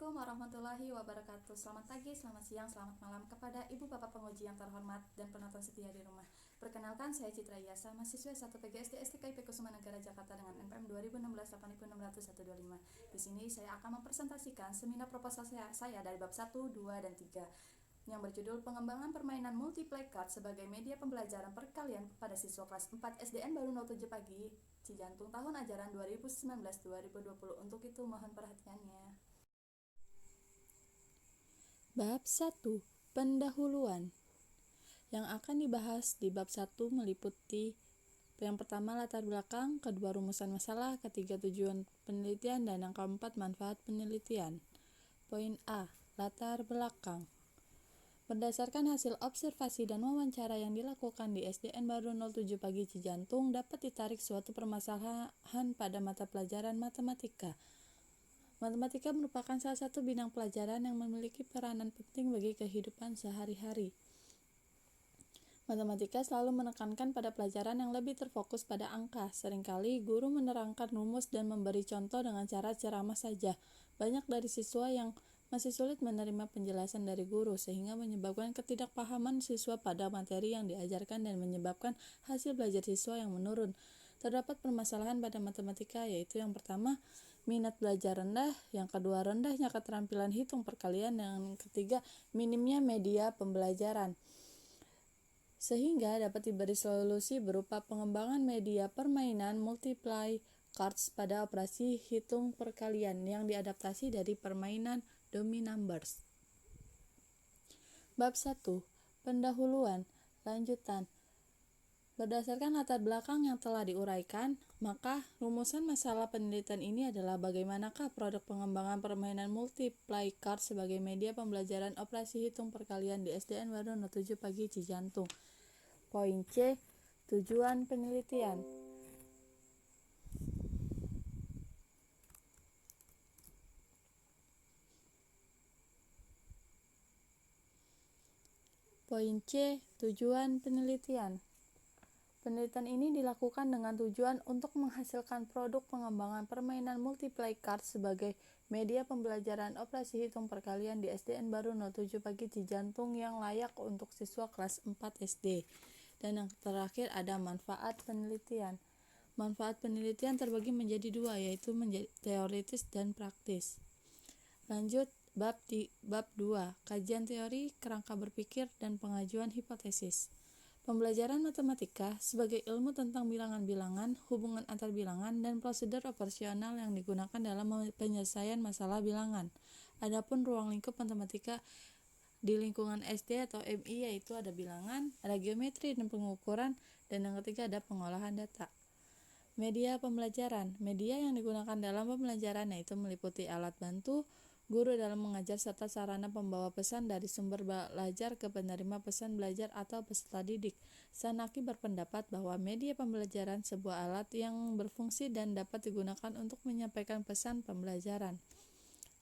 Assalamualaikum warahmatullahi wabarakatuh. Selamat pagi, selamat siang, selamat malam kepada Ibu Bapak penguji yang terhormat dan penonton setia di rumah. Perkenalkan, saya Citra Yasa, mahasiswa 1 PGSD STKIP Kusuma Negara Jakarta dengan NPM 2016-861225. Di sini saya akan mempresentasikan seminar proposal saya dari bab 1, 2, dan 3 yang berjudul Pengembangan Permainan Multiplay Card sebagai Media Pembelajaran Perkalian pada Siswa Kelas 4 SDN Baru 07 Pagi, Cijantung tahun ajaran 2019-2020. Untuk itu mohon perhatiannya. Bab 1. Pendahuluan. Yang akan dibahas di bab 1 meliputi yang pertama latar belakang, kedua rumusan masalah, ketiga tujuan penelitian, dan yang keempat manfaat penelitian. Poin A. Latar belakang. Berdasarkan hasil observasi dan wawancara yang dilakukan di SDN Baru 07 Pagi Cijantung, dapat ditarik suatu permasalahan pada mata pelajaran matematika. Matematika merupakan salah satu bidang pelajaran yang memiliki peranan penting bagi kehidupan sehari-hari. Matematika selalu menekankan pada pelajaran yang lebih terfokus pada angka. Seringkali guru menerangkan rumus dan memberi contoh dengan cara ceramah saja. Banyak dari siswa yang masih sulit menerima penjelasan dari guru, sehingga menyebabkan ketidakpahaman siswa pada materi yang diajarkan dan menyebabkan hasil belajar siswa yang menurun. Terdapat permasalahan pada matematika, yaitu yang pertama, minat belajar rendah, yang kedua, rendahnya keterampilan hitung perkalian, dan yang ketiga, minimnya media pembelajaran. Sehingga dapat diberi solusi berupa pengembangan media permainan multiply cards pada operasi hitung perkalian yang diadaptasi dari permainan dummy numbers. Bab 1. Pendahuluan. Lanjutan. Berdasarkan latar belakang yang telah diuraikan, maka rumusan masalah penelitian ini adalah bagaimanakah produk pengembangan permainan multiply card sebagai media pembelajaran operasi hitung perkalian di SDN Baru 07 Pagi Cijantung. Poin C. Tujuan penelitian. Poin C. Tujuan penelitian. Penelitian ini dilakukan dengan tujuan untuk menghasilkan produk pengembangan permainan multiply card sebagai media pembelajaran operasi hitung perkalian di SDN Baru 07 Pagi Cijantung yang layak untuk siswa kelas 4 SD. Dan yang terakhir ada manfaat penelitian. Manfaat penelitian terbagi menjadi dua, yaitu teoritis dan praktis. Lanjut, bab 2, kajian teori, kerangka berpikir, dan pengajuan hipotesis. Pembelajaran matematika sebagai ilmu tentang bilangan-bilangan, hubungan antar bilangan, dan prosedur operasional yang digunakan dalam penyelesaian masalah bilangan. Adapun ruang lingkup matematika di lingkungan SD atau MI yaitu ada bilangan, ada geometri dan pengukuran, dan yang ketiga ada pengolahan data. Media pembelajaran. Media yang digunakan dalam pembelajaran yaitu meliputi alat bantu, guru dalam mengajar serta sarana pembawa pesan dari sumber belajar ke penerima pesan belajar atau peserta didik. Sanaki berpendapat bahwa media pembelajaran sebuah alat yang berfungsi dan dapat digunakan untuk menyampaikan pesan pembelajaran.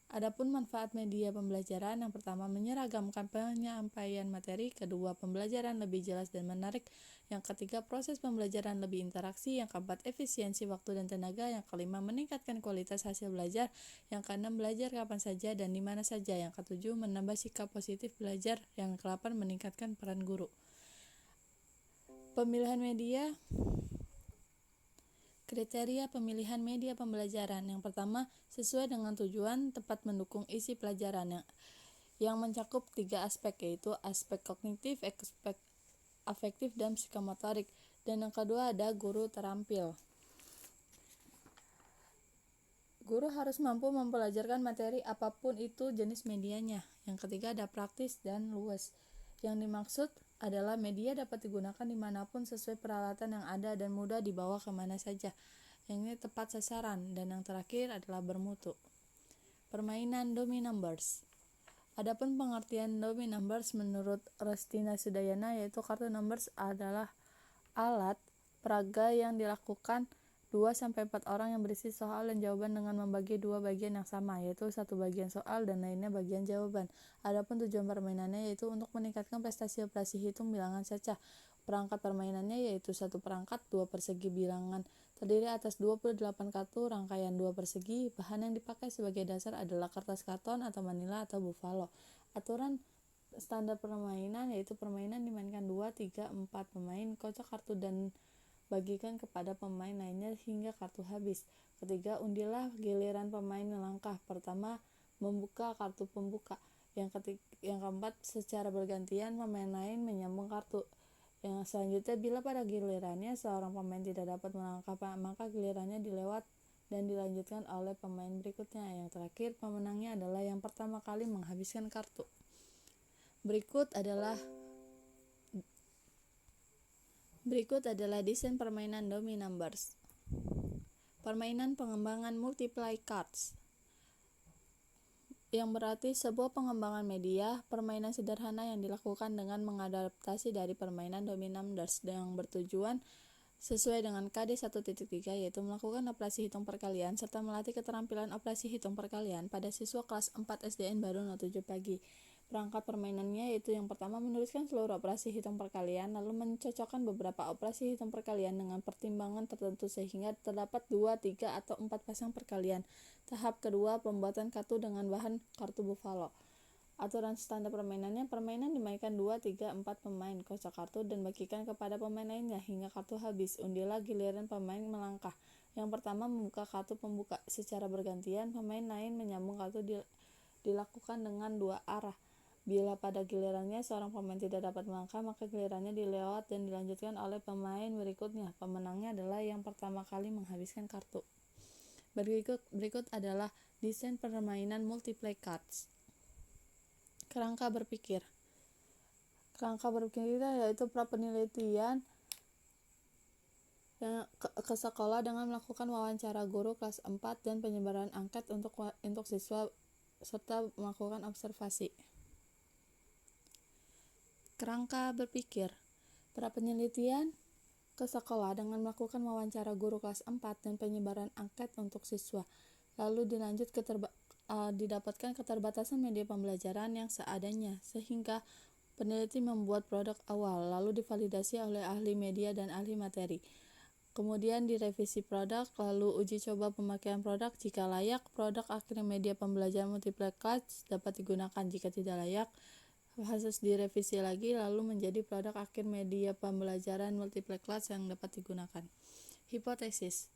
Adapun manfaat media pembelajaran, yang pertama menyeragamkan penyampaian materi, kedua pembelajaran lebih jelas dan menarik, yang ketiga proses pembelajaran lebih interaksi, yang keempat efisiensi waktu dan tenaga, yang kelima meningkatkan kualitas hasil belajar, yang keenam belajar kapan saja dan di mana saja, yang ketujuh menambah sikap positif belajar, yang kedelapan meningkatkan peran guru. Pemilihan media. Kriteria pemilihan media pembelajaran. Yang pertama, sesuai dengan tujuan, tepat mendukung isi pelajaran yang mencakup 3 aspek, yaitu aspek kognitif, aspek afektif, dan psikomotorik. Dan yang kedua ada guru terampil. Guru harus mampu mempelajarkan materi apapun itu jenis medianya. Yang ketiga ada praktis dan luas. Yang dimaksud adalah media dapat digunakan dimanapun sesuai peralatan yang ada dan mudah dibawa kemana saja. Yang ini tepat sasaran. Dan yang terakhir adalah bermutu. Permainan dummy numbers. Adapun pengertian dummy numbers menurut Restina Sudayana yaitu kartu numbers adalah alat peraga yang dilakukan 2-4 orang yang berisi soal dan jawaban dengan membagi 2 bagian yang sama, yaitu 1 bagian soal dan lainnya bagian jawaban. Adapun tujuan permainannya yaitu untuk meningkatkan prestasi operasi hitung bilangan cacah. Perangkat permainannya yaitu satu perangkat 2 persegi bilangan terdiri atas 28 kartu rangkaian 2 persegi. Bahan yang dipakai sebagai dasar adalah kertas karton atau manila atau buffalo. Aturan standar permainan yaitu permainan dimainkan 2, 3, 4 pemain, kocok kartu dan bagikan kepada pemain lainnya hingga kartu habis. Ketiga, undilah giliran pemain melangkah. Pertama, membuka kartu pembuka. Yang keempat, secara bergantian pemain lain menyambung kartu. Yang selanjutnya, bila pada gilirannya seorang pemain tidak dapat melangkah, maka gilirannya dilewat dan dilanjutkan oleh pemain berikutnya. Yang terakhir, pemenangnya adalah yang pertama kali menghabiskan kartu. Berikut adalah desain permainan dummy numbers. Permainan pengembangan multiply cards, yang berarti sebuah pengembangan media, permainan sederhana yang dilakukan dengan mengadaptasi dari permainan dummy numbers yang bertujuan sesuai dengan KD 1.3 yaitu melakukan operasi hitung perkalian serta melatih keterampilan operasi hitung perkalian pada siswa kelas 4 SDN baru 07 pagi. Perangkat permainannya yaitu yang pertama menuliskan seluruh operasi hitung perkalian lalu mencocokkan beberapa operasi hitung perkalian dengan pertimbangan tertentu sehingga terdapat 2, 3, atau 4 pasang perkalian. Tahap kedua, pembuatan kartu dengan bahan kartu buffalo. Aturan standar permainannya, permainan dimainkan 2, 3, 4 pemain, kocok kartu dan bagikan kepada pemain lainnya hingga kartu habis. Undilah giliran pemain melangkah. Yang pertama, membuka kartu pembuka. Secara bergantian, pemain lain menyambung kartu dilakukan dengan 2 arah. Bila pada gilirannya seorang pemain tidak dapat melangkah, maka gilirannya dilewat dan dilanjutkan oleh pemain berikutnya. Pemenangnya adalah yang pertama kali menghabiskan kartu. Berikut adalah desain permainan multiply cards. Kerangka berpikir. Kerangka berpikir yaitu prapenelitian yang ke sekolah dengan melakukan wawancara guru kelas 4 dan penyebaran angket untuk siswa serta melakukan observasi. Kerangka berpikir. Prapenelitian ke sekolah dengan melakukan wawancara guru kelas 4 dan penyebaran angket untuk siswa. Lalu didapatkan keterbatasan media pembelajaran yang seadanya, sehingga peneliti membuat produk awal, lalu divalidasi oleh ahli media dan ahli materi. Kemudian direvisi produk, lalu uji coba pemakaian produk. Jika layak, produk akhir media pembelajaran multiply cards dapat digunakan. Jika tidak layak, harus direvisi lagi lalu menjadi produk akhir media pembelajaran multiply class yang dapat digunakan. Hipotesis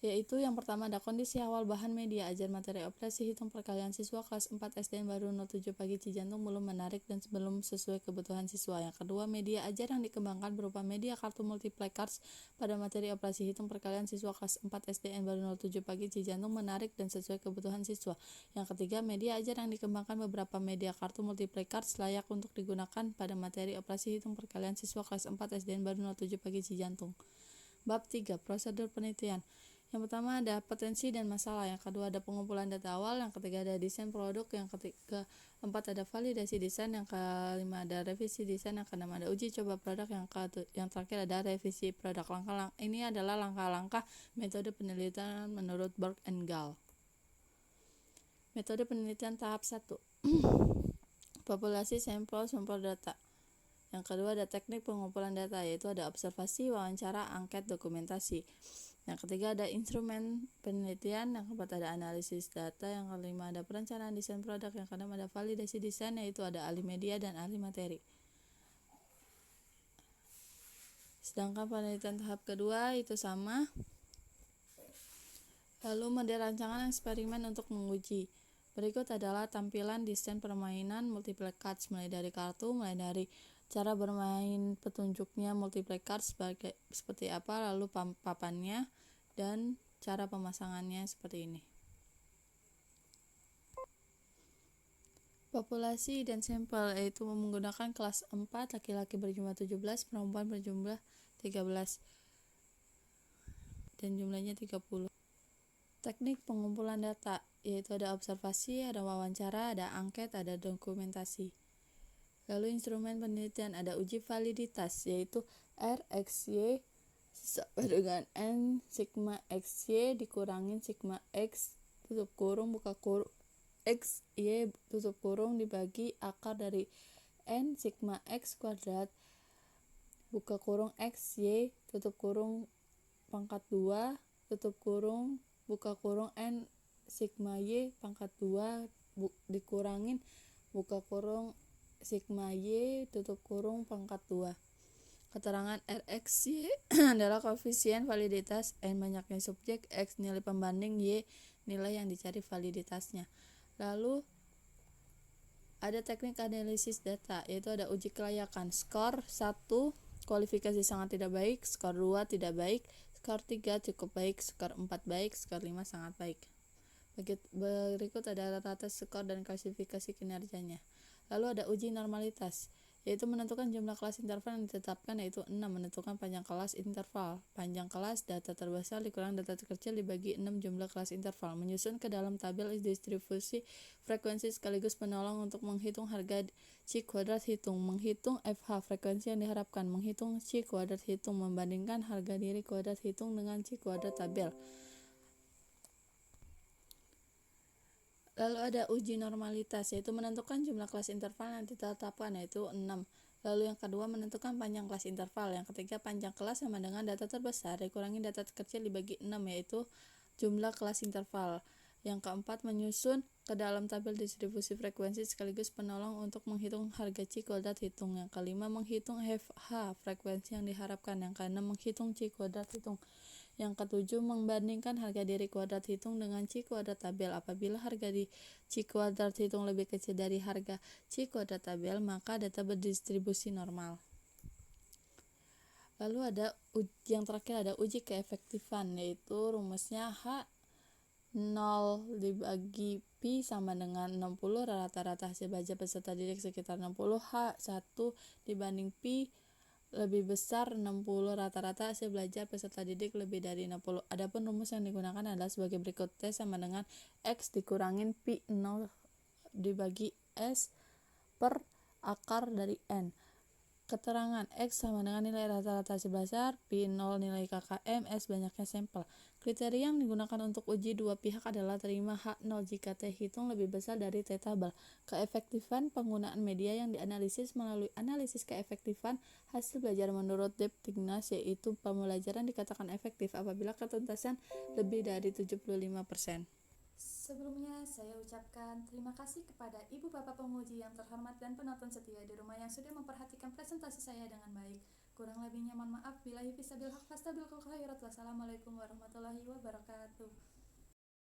yaitu yang pertama ada kondisi awal bahan media ajar materi operasi hitung perkalian siswa kelas 4 SDN baru 07 pagi Cijantung belum menarik dan belum sesuai kebutuhan siswa. Yang kedua, media ajar yang dikembangkan berupa media kartu multiply cards pada materi operasi hitung perkalian siswa kelas 4 SDN baru 07 pagi Cijantung menarik dan sesuai kebutuhan siswa. Yang ketiga, media ajar yang dikembangkan beberapa media kartu multiply cards layak untuk digunakan pada materi operasi hitung perkalian siswa kelas 4 SDN baru 07 pagi Cijantung. Bab 3. Prosedur penelitian. Yang pertama ada potensi dan masalah, yang kedua ada pengumpulan data awal, yang ketiga ada desain produk, yang keempat ada validasi desain, yang kelima ada revisi desain, yang keenam ada uji coba produk, yang terakhir ada revisi produk. Ini adalah langkah-langkah metode penelitian menurut Berg and Gall. Metode penelitian tahap 1. Populasi sampel sumber data. Yang kedua ada teknik pengumpulan data, yaitu ada observasi, wawancara, angket, dokumentasi. Yang ketiga ada instrumen penelitian, yang keempat ada analisis data, yang kelima ada perencanaan desain produk, yang keenam ada validasi desain, yaitu ada ahli media dan ahli materi. Sedangkan penelitian tahap kedua itu sama. Lalu model rancangan eksperimen untuk menguji. Berikut adalah tampilan desain permainan multiply cards mulai dari kartu, mulai dari cara bermain petunjuknya multiply cards seperti apa, lalu papannya, dan cara pemasangannya seperti ini. Populasi dan sampel yaitu menggunakan kelas 4, laki-laki berjumlah 17, perempuan berjumlah 13 dan jumlahnya 30. Teknik pengumpulan data yaitu ada observasi, ada wawancara, ada angket, ada dokumentasi. Lalu instrumen penelitian ada uji validitas yaitu R, X, Y sama dengan N sigma XY dikurangin sigma X tutup kurung buka kurung X, Y tutup kurung dibagi akar dari N sigma X kuadrat buka kurung X, Y, tutup kurung pangkat 2, tutup kurung, buka kurung N, sigma Y, pangkat 2, dikurangin, buka kurung, sigma Y, tutup kurung, pangkat 2. Keterangan RX, Y adalah koefisien validitas, N banyaknya subjek, X nilai pembanding, Y nilai yang dicari validitasnya. Lalu ada teknik analisis data, yaitu ada uji kelayakan. Skor 1 kualifikasi sangat tidak baik, skor 2 tidak baik, skor 3 cukup baik, skor 4 baik, skor 5 sangat baik. Berikut ada rata skor dan klasifikasi kinerjanya. Lalu ada uji normalitas, yaitu menentukan jumlah kelas interval yang ditetapkan, yaitu 6, menentukan panjang kelas interval. Panjang kelas data terbesar dikurang data terkecil dibagi 6 jumlah kelas interval. Menyusun ke dalam tabel distribusi frekuensi sekaligus penolong untuk menghitung harga C kuadrat hitung, menghitung FH frekuensi yang diharapkan, menghitung C kuadrat hitung, membandingkan harga diri kuadrat hitung dengan C kuadrat tabel. Lalu ada uji normalitas, yaitu menentukan jumlah kelas interval yang ditetapkan, yaitu 6. Lalu yang kedua menentukan panjang kelas interval. Yang ketiga panjang kelas sama dengan data terbesar dikurangi data terkecil dibagi 6, yaitu jumlah kelas interval. Yang keempat menyusun ke dalam tabel distribusi frekuensi sekaligus penolong untuk menghitung harga C kuadrat hitung. Yang kelima menghitung FH frekuensi yang diharapkan. Yang keenam menghitung C kuadrat hitung. Yang ketujuh membandingkan harga diri kuadrat hitung dengan C kuadrat tabel. Apabila harga di C kuadrat hitung lebih kecil dari harga C kuadrat tabel, maka data berdistribusi normal. Lalu ada yang terakhir ada uji keefektifan, yaitu rumusnya H 0 dibagi Pi sama dengan 60, rata-rata hasil belajar peserta didik sekitar 60, H 1 dibanding Pi lebih besar 60, rata-rata hasil belajar peserta didik lebih dari 60. Adapun rumus yang digunakan adalah sebagai berikut. T sama dengan X dikurangin Pi 0 dibagi S per akar dari N. Keterangan X sama dengan nilai rata-rata hasil belajar, Pi 0 nilai KKM, S banyaknya sampel. Kriteria yang digunakan untuk uji dua pihak adalah terima H0 jika T hitung lebih besar dari T tabel. Keefektifan penggunaan media yang dianalisis melalui analisis keefektifan hasil belajar menurut Debtingnas, yaitu pembelajaran dikatakan efektif apabila ketuntasan lebih dari 75%. Sebelumnya, saya ucapkan terima kasih kepada Ibu Bapak penguji yang terhormat dan penonton setia di rumah yang sudah memperhatikan presentasi saya dengan baik. Kurang lebihnya mohon maaf. Billahi fissabil haq fastabiqul khairat. Wassalamualaikum warahmatullahi wabarakatuh.